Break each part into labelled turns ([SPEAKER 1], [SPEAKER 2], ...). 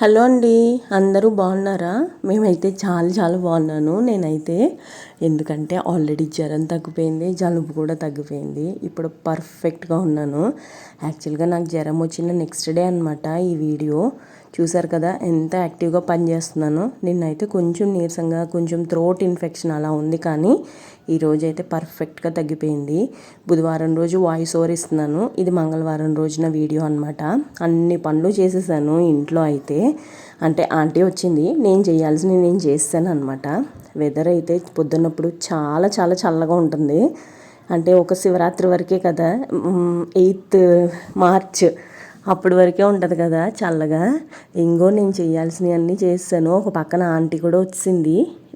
[SPEAKER 1] Hello అండి, అందరూ బాగున్నారా? మేమైతే చాలా చాలా బాగున్నాను నేనైతే. ఎందుకంటే ఆల్రెడీ జ్వరం తగ్గిపోయింది, జలుబు కూడా తగ్గిపోయింది. ఇప్పుడు పర్ఫెక్ట్గా ఉన్నాను. యాక్చువల్గా నాకు జ్వరం వచ్చిన నెక్స్ట్ డే అనమాట ఈ వీడియో. చూసారు కదా ఎంత యాక్టివ్గా పనిచేస్తున్నానో. నిన్నైతే కొంచెం నీరసంగా, కొంచెం థ్రోట్ ఇన్ఫెక్షన్ అలా ఉంది, కానీ ఈరోజు అయితే పర్ఫెక్ట్గా తగ్గిపోయింది. బుధవారం రోజు వాయిస్ ఓవర్ ఇస్తున్నాను, ఇది మంగళవారం రోజున వీడియో అనమాట. అన్ని పనులు చేసేసాను ఇంట్లో అయితే. అంటే ఆంటీ వచ్చింది, నేను చేయాల్సినవి నేను చేస్తాను అనమాట. వెదర్ అయితే పొద్దున్నప్పుడు చాలా చాలా చల్లగా ఉంటుంది. అంటే ఒక శివరాత్రి వరకే కదా, 8th మార్చ్ అప్పటి వరకే ఉంటుంది కదా చల్లగా. ఇంకో నేను చేయాల్సినవి అన్నీ చేస్తాను. ఒక పక్కన ఆంటీ కూడా వచ్చింది.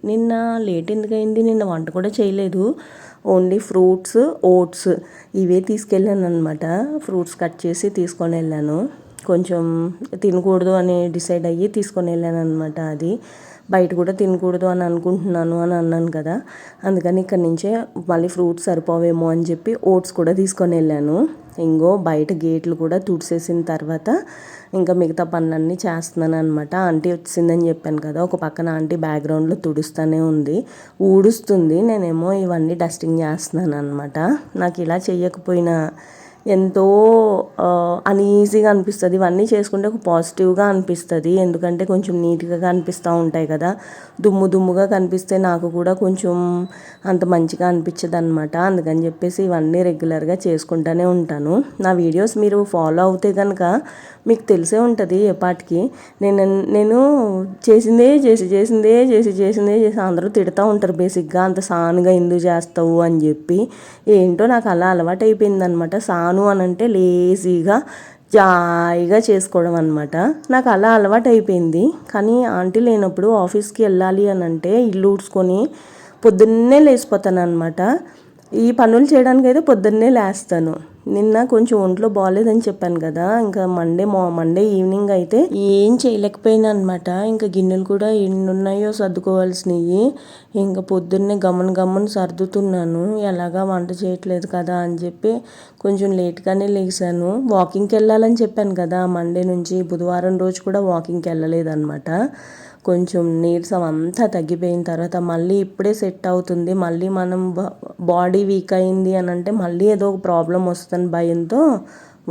[SPEAKER 1] నిన్న లేట్ ఎందుకయింది, నిన్న వంట కూడా చేయలేదు. ఓన్లీ ఫ్రూట్స్, ఓట్స్ ఇవే తీసుకెళ్ళాను అనమాట. ఫ్రూట్స్ కట్ చేసి తీసుకొని వెళ్ళాను. కొంచెం తినకూడదు అని డిసైడ్ అయ్యి తీసుకొని వెళ్ళాను అనమాట. అది బయట కూడా తినకూడదు అని అనుకుంటున్నాను అని అన్నాను కదా, అందుకని ఇక్కడి నుంచే మళ్ళీ ఫ్రూట్స్ సరిపోవేమో అని చెప్పి ఓట్స్ కూడా తీసుకొని వెళ్ళాను. ఇంకో బయట గేట్లు కూడా తుడిసేసిన తర్వాత ఇంకా మిగతా పనులన్నీ చేస్తున్నాను అనమాట. ఆంటీ వచ్చిందని చెప్పాను కదా, ఒక పక్కన ఆంటీ బ్యాక్గ్రౌండ్లో తుడుస్తూనే ఉంది, ఊడుస్తుంది, నేనేమో ఇవన్నీ డస్టింగ్ చేస్తున్నాను అనమాట. నాకు ఇలా చేయకపోయినా ఎంతో అన్ఈజీగా అనిపిస్తుంది. ఇవన్నీ చేసుకుంటే ఒక పాజిటివ్గా అనిపిస్తుంది. ఎందుకంటే కొంచెం నీట్గా కనిపిస్తూ ఉంటాయి కదా. దుమ్ము దుమ్ముగా కనిపిస్తే నాకు కూడా కొంచెం అంత మంచిగా అనిపించదు అనమాట. అందుకని చెప్పేసి ఇవన్నీ రెగ్యులర్గా చేసుకుంటూనే ఉంటాను. నా వీడియోస్ మీరు ఫాలో అవుతే కనుక మీకు తెలిసే ఉంటుంది ఎప్పటికి. నేను చేసిందే చేసి అందరూ తిడుతూ ఉంటారు బేసిక్గా, అంత సానుగా ఎందుకు చేస్తావు అని చెప్పి. ఏంటో నాకు అలా అలవాటు అయిపోయింది అనమాట. సాను అని అంటే లేజీగా జాయిగా చేసుకోవడం అనమాట. నాకు అలా అలవాటు అయిపోయింది. కానీ ఆంటీ లేనప్పుడు ఆఫీస్కి వెళ్ళాలి అని అంటే ఇల్లు ఊడ్చుకొని పొద్దున్నే లేచిపోతాను అనమాట. ఈ పనులు చేయడానికి అయితే పొద్దున్నే లేస్తాను. నిన్న కొంచెం ఒంట్లో బాగాలేదని చెప్పాను కదా, ఇంకా మండే ఈవినింగ్ అయితే ఏం చేయలేకపోయినా అనమాట. ఇంకా గిన్నెలు కూడా ఎన్ని ఉన్నాయో సర్దుకోవాల్సినవి. ఇంకా పొద్దున్నే గమ్మని సర్దుతున్నాను, ఎలాగా వంట చేయట్లేదు కదా అని చెప్పి కొంచెం లేట్గానే లేచాను. వాకింగ్కి వెళ్ళాలని చెప్పాను కదా, మండే నుంచి బుధవారం రోజు కూడా వాకింగ్కి వెళ్ళలేదన్నమాట. కొంచెం నీరసం అంతా తగ్గిపోయిన తర్వాత మళ్ళీ ఇప్పుడే సెట్ అవుతుంది. మళ్ళీ మనం బాడీ వీక్ అయింది అని అంటే మళ్ళీ ఏదో ఒక ప్రాబ్లం వస్తుందని భయంతో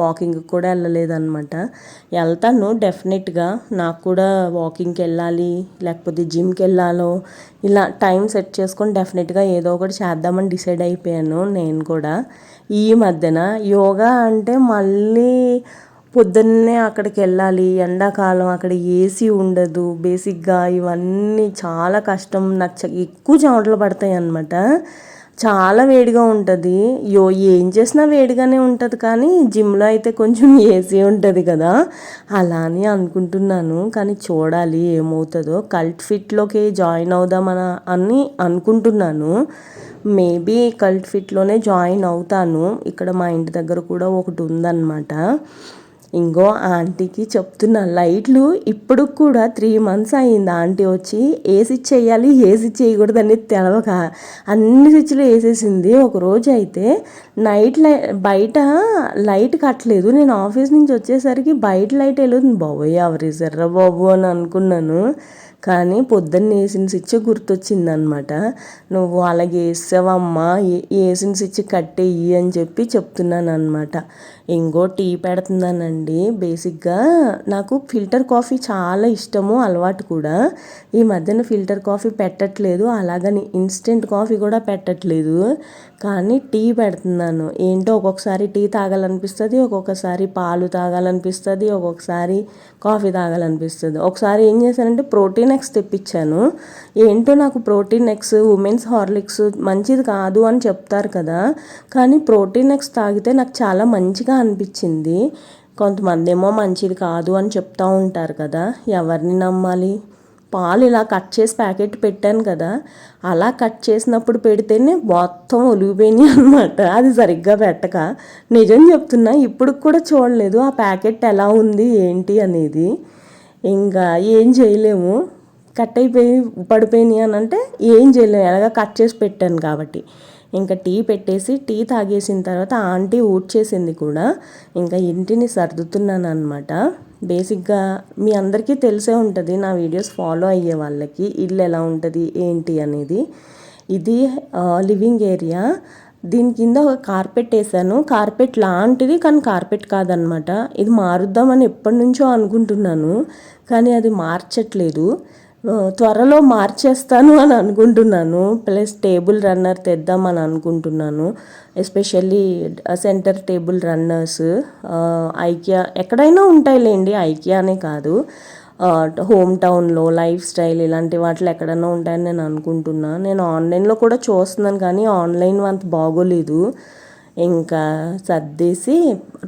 [SPEAKER 1] వాకింగ్కి కూడా వెళ్ళలేదన్నమాట. వెళ్తాను డెఫినెట్గా, నాకు కూడా వాకింగ్కి వెళ్ళాలి లేకపోతే జిమ్కి వెళ్ళాలో ఇలా టైం సెట్ చేసుకొని డెఫినెట్గా ఏదో ఒకటి చేద్దామని డిసైడ్ అయిపోయాను నేను కూడా. ఈ మధ్యన యోగా అంటే మళ్ళీ పొద్దున్నే అక్కడికి వెళ్ళాలి, ఎండాకాలం అక్కడ ఏసీ ఉండదు. బేసిక్గా ఇవన్నీ చాలా కష్టం. నాకు ఎక్కువ చెమటలు పడతాయి అన్నమాట. చాలా వేడిగా ఉంటుంది. ఏం చేసినా వేడిగానే ఉంటుంది, కానీ జిమ్లో అయితే కొంచెం ఏసీ ఉంటుంది కదా, అలా అని అనుకుంటున్నాను. కానీ చూడాలి ఏమవుతుందో. కల్ట్ ఫిట్లోకి జాయిన్ అవుదామని అనుకుంటున్నాను. మేబీ కల్ట్ ఫిట్లోనే జాయిన్ అవుతాను. ఇక్కడ మా ఇంటి దగ్గర కూడా ఒకటి ఉందన్నమాట. ఇంకో ఆంటీకి చెప్తున్నా, లైట్లు ఇప్పుడు కూడా 3 months అయింది ఆంటీ వచ్చి. ఏ స్విచ్ చేయాలి ఏ స్విచ్ చేయకూడదు అనేది తెలవక అన్ని స్విచ్లు వేసేసింది. ఒకరోజు అయితే బయట లైట్ కట్టలేదు, నేను ఆఫీస్ నుంచి వచ్చేసరికి బయట లైట్ వెళ్ళదు. బాబోయ్ ఎవరేసారా బాబు అని అనుకున్నాను. కానీ పొద్దున్న వేసిన స్విచ్ గుర్తొచ్చిందనమాట. నువ్వు అలాగే వేసావమ్మా, వేసిన స్విచ్ కట్టేయి అని చెప్పి చెప్తున్నాను అనమాట. ఇంకో టీ పెడుతున్నానండి. బేసిక్గా నాకు ఫిల్టర్ కాఫీ చాలా ఇష్టము, అలవాటు కూడా. ఈ మధ్యన ఫిల్టర్ కాఫీ పెట్టట్లేదు, అలాగని ఇన్స్టెంట్ కాఫీ కూడా పెట్టట్లేదు, కానీ టీ పెడుతున్నాను. ఏంటో ఒక్కొక్కసారి టీ తాగాలనిపిస్తుంది, ఒక్కొక్కసారి పాలు తాగాలనిపిస్తుంది, ఒక్కొక్కసారి కాఫీ తాగాలనిపిస్తుంది. ఒకసారి ఏం చేశానంటే ప్రోటీన్ ఎక్స్ తెప్పించాను. ఏంటో నాకు ప్రోటీన్ ఎక్స్, ఉమెన్స్ హార్లిక్స్ మంచిది కాదు అని చెప్తారు కదా, కానీ ప్రోటీన్ ఎక్స్ తాగితే నాకు చాలా మంచిగా అనిపించింది. కొంతమంది ఏమో మంచిది కాదు అని చెప్తూ ఉంటారు కదా, ఎవరిని నమ్మాలి? పాలు ఇలా కట్ చేసి ప్యాకెట్ పెట్టాను కదా, అలా కట్ చేసినప్పుడు పెడితేనే మొత్తం ఒలిగిపోయినాయి అనమాట. అది సరిగ్గా పెట్టక, నిజం చెప్తున్నా, ఇప్పుడు కూడా చూడలేదు ఆ ప్యాకెట్ ఎలా ఉంది ఏంటి అనేది. ఇంకా ఏం చేయలేము, కట్ అయిపోయి పడిపోయినాయి అని అంటే ఏం చేయలేము, ఎలాగ కట్ చేసి పెట్టాను కాబట్టి. ఇంకా టీ పెట్టేసి టీ తాగేసిన తర్వాత ఆంటీ ఊడ్చేసింది కూడా, ఇంకా ఇంటిని సర్దుతున్నాను అనమాట. బేసిక్గా మీ అందరికీ తెలిసే ఉంటుంది, నా వీడియోస్ ఫాలో అయ్యే వాళ్ళకి ఇల్లు ఎలా ఉంటుంది ఏంటి అనేది. ఇది లివింగ్ ఏరియా. దీని కింద ఒక కార్పెట్ వేసాను. కార్పెట్ లాంటిది కానీ కార్పెట్ కాదనమాట. ఇది మారుద్దామని ఎప్పటి నుంచో అనుకుంటున్నాను, కానీ అది మార్చట్లేదు. త్వరలో మార్చేస్తాను అని అనుకుంటున్నాను. ప్లస్ టేబుల్ రన్నర్ తెద్దామని అనుకుంటున్నాను. Especially centre table runners IKEA ఎక్కడైనా ఉంటాయిలేండి, ఐకియా అనే కాదు, హోమ్ టౌన్లో లైఫ్ స్టైల్ ఇలాంటి వాటిలో ఎక్కడైనా ఉంటాయని నేను అనుకుంటున్నాను. నేను ఆన్లైన్లో కూడా చూస్తున్నాను కానీ ఆన్లైన్ అంత బాగోలేదు. ఇంకా సర్దేసి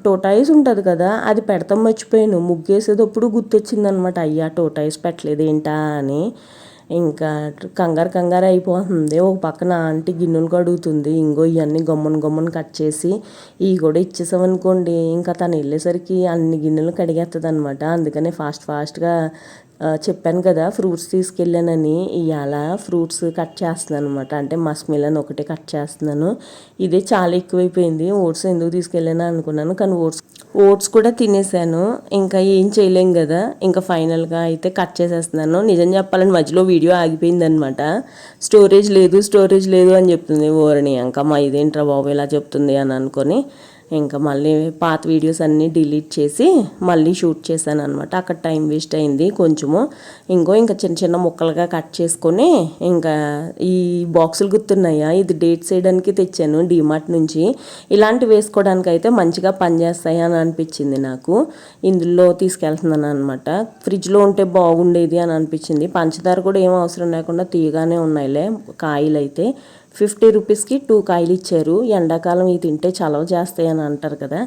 [SPEAKER 1] టోటాయిస్ ఉంటుంది కదా, అది పెడతాం మర్చిపోయాను. ముగ్గేసేటప్పుడు గుర్తొచ్చిందనమాట, అయ్యా టోటాయిస్ పెట్టలేదు ఏంటా అని. ఇంకా కంగారు అయిపోతుంది. ఒక పక్కన ఆంటీ గిన్నెలు కడుగుతుంది, ఇంకో ఇవన్నీ గమ్మున కట్ చేసి ఇవి కూడా ఇచ్చేసామనుకోండి, ఇంకా తను వెళ్ళేసరికి అన్ని గిన్నెలు కడిగేస్తుంది అనమాట. అందుకనే ఫాస్ట్గా చెప్పాను కదా ఫ్రూట్స్ తీసుకెళ్ళానని, ఇవాళ ఫ్రూట్స్ కట్ చేస్తున్నాను అనమాట. అంటే మస్క్ మిలన్ ఒకటి కట్ చేస్తున్నాను. ఇదే చాలా ఎక్కువైపోయింది. ఓట్స్ ఎందుకు తీసుకెళ్ళాను అనుకున్నాను, కానీ ఓట్స్ కూడా తినేసాను. ఇంకా ఏం చేయలేం కదా, ఇంకా ఫైనల్గా అయితే కట్ చేసేస్తున్నాను. నిజం చెప్పాలని మధ్యలో వీడియో ఆగిపోయింది అనమాట. స్టోరేజ్ లేదు అని చెప్తుంది. ఓరని ఇంకా మా ఇదేంట్రా బాబు ఇలా చెప్తుంది అని అనుకొని ఇంకా మళ్ళీ పాత వీడియోస్ అన్నీ డిలీట్ చేసి మళ్ళీ షూట్ చేశాను అనమాట. అక్కడ టైం వేస్ట్ అయింది కొంచెము. ఇంకా చిన్న ముక్కలుగా కట్ చేసుకొని ఇంకా ఈ బాక్సులు గుర్తున్నాయా, ఇది డేట్స్ వేయడానికి తెచ్చాను డీమార్ట్ నుంచి. ఇలాంటి వేసుకోవడానికి అయితే మంచిగా పనిచేస్తాయి అని అనిపించింది నాకు. ఇందులో తీసుకెళ్తున్నాను అనమాట. ఫ్రిడ్జ్లో ఉంటే బాగుండేది అని అనిపించింది. పంచదార కూడా ఏం అవసరం లేకుండా తీయగానే ఉన్నాయిలే. కాయలు అయితే 50 రూపీస్కి 2 కాయలు ఇచ్చారు. ఎండాకాలం ఇవి తింటే చలవ చేస్తాయి అని అంటారు కదా,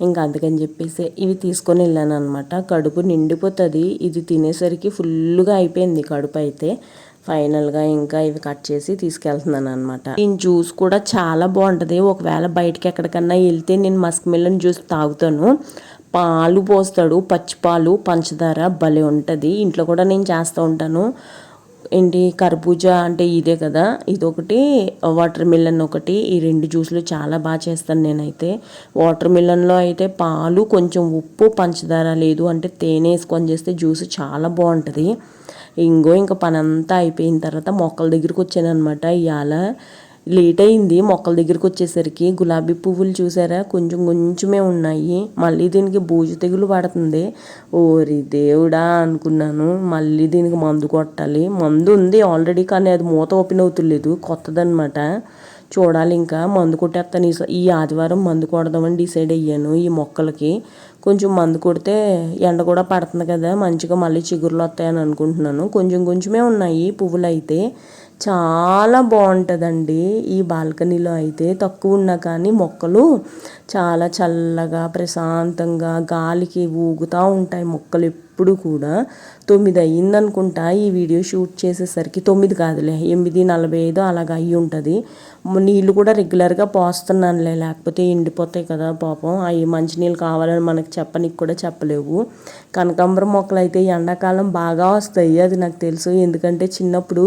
[SPEAKER 1] ఇంకా అందుకని చెప్పేసి ఇవి తీసుకొని వెళ్ళాను అనమాట. కడుపు నిండిపోతుంది. ఇది తినేసరికి ఫుల్గా అయిపోయింది కడుపు అయితే. ఫైనల్గా ఇంకా ఇవి కట్ చేసి తీసుకెళ్తున్నాను అనమాట. ఈ జ్యూస్ కూడా చాలా బాగుంటుంది. ఒకవేళ బయటకి ఎక్కడికన్నా వెళ్తే నేను మస్క్ మిలన్ జ్యూస్ తాగుతాను. పాలు పోస్తాడు, పచ్చిపాలు, పంచదార, భలే ఉంటుంది. ఇంట్లో కూడా నేను చేస్తూ ఉంటాను. ఏంటి కర్బూజా అంటే ఇదే కదా, ఇదొకటి, వాటర్ మిలన్ ఒకటి, ఈ 2 జ్యూసులు చాలా బాగా చేస్తాను నేనైతే. వాటర్ మిలన్లో అయితే పాలు, కొంచెం ఉప్పు, పంచదార లేదు అంటే తేనె వేసుకొని చేస్తే జ్యూస్ చాలా బాగుంటుంది. ఇంకా పని అంతా అయిపోయిన తర్వాత మొక్కల దగ్గరికి వచ్చాను అనమాట. ఇవాళ లేట్ అయింది మొక్కల దగ్గరికి వచ్చేసరికి. గులాబీ పువ్వులు చూసారా, కొంచెమే ఉన్నాయి. మళ్ళీ దీనికి బూజు తెగులు పడుతుంది. ఓరి దేవుడా అనుకున్నాను. మళ్ళీ దీనికి మందు కొట్టాలి. మందు ఉంది ఆల్రెడీ, కానీ అది మూత ఓపెన్ అవుతులేదు, కొత్తదనమాట. చూడాలి, ఇంకా మందు కొట్టేస్తాను. ఈ ఆదివారం మందు కొడదామని డిసైడ్ అయ్యాను. ఈ మొక్కలకి కొంచెం మందు కొడితే ఎండ కూడా పడుతుంది కదా, మంచిగా మళ్ళీ చిగురులు వస్తాయని అనుకుంటున్నాను. కొంచెమే ఉన్నాయి పువ్వులు అయితే. చాలా బాగుంటుందండి ఈ బాల్కనీలో అయితే. తక్కువ ఉన్నా కానీ మొక్కలు చాలా చల్లగా ప్రశాంతంగా గాలికి ఊగుతూ ఉంటాయి మొక్కలు ఎప్పుడు కూడా. 9 అయ్యిందనుకుంటా ఈ వీడియో షూట్ చేసేసరికి. 9 కాదులే, 8:45 అలాగ అయ్యి ఉంటుంది. నీళ్ళు కూడా రెగ్యులర్గా పోస్తున్నానులే, లేకపోతే ఎండిపోతాయి కదా పాపం. అవి మంచినీళ్ళు కావాలని మనకి చెప్పనికి కూడా చెప్పలేవు. కనకాంబరం మొక్కలు అయితే ఎండాకాలం బాగా వస్తాయి, అది నాకు తెలుసు. ఎందుకంటే చిన్నప్పుడు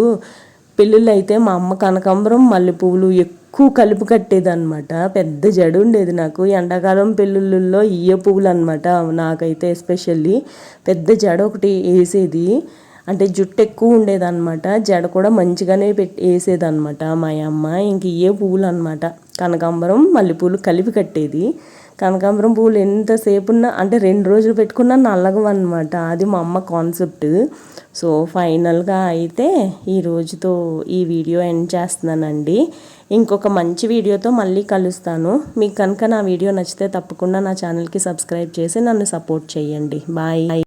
[SPEAKER 1] పెళ్ళిళ్ళు అయితే మా అమ్మ కనకాంబరం, మల్లెపువ్వులు ఎక్కువ కలిపి కట్టేదన్నమాట. పెద్ద జడ ఉండేది నాకు. ఎండాకాలం పెళ్ళిళ్ళల్లో ఇయ్య పువ్వులు అనమాట. నాకైతే ఎస్పెషల్లీ పెద్ద జడ ఒకటి వేసేది. అంటే జుట్టు ఎక్కువ ఉండేదన్నమాట, జడ కూడా మంచిగానే వేసేదన్నమాట మా అమ్మ. ఇంక ఇయ్యే పువ్వులు అనమాట, కనకాంబరం మల్లెపూలు కలిపి కట్టేది. కనకాంబరం పువ్వులు ఎంతసేపు ఉన్నా అంటే 2 రోజులు పెట్టుకున్నా నల్లగవన్నమాట. అది మా అమ్మ కాన్సెప్ట్. సో ఫైనల్గా అయితే ఈ రోజుతో ఈ వీడియో ఎండ్ చేస్తున్నానండి. ఇంకొక మంచి వీడియోతో మళ్ళీ కలుస్తాను. మీకు కనుక నా వీడియో నచ్చితే తప్పకుండా నా ఛానల్కి సబ్స్క్రైబ్ చేసి నన్ను సపోర్ట్ చేయండి. బాయ్.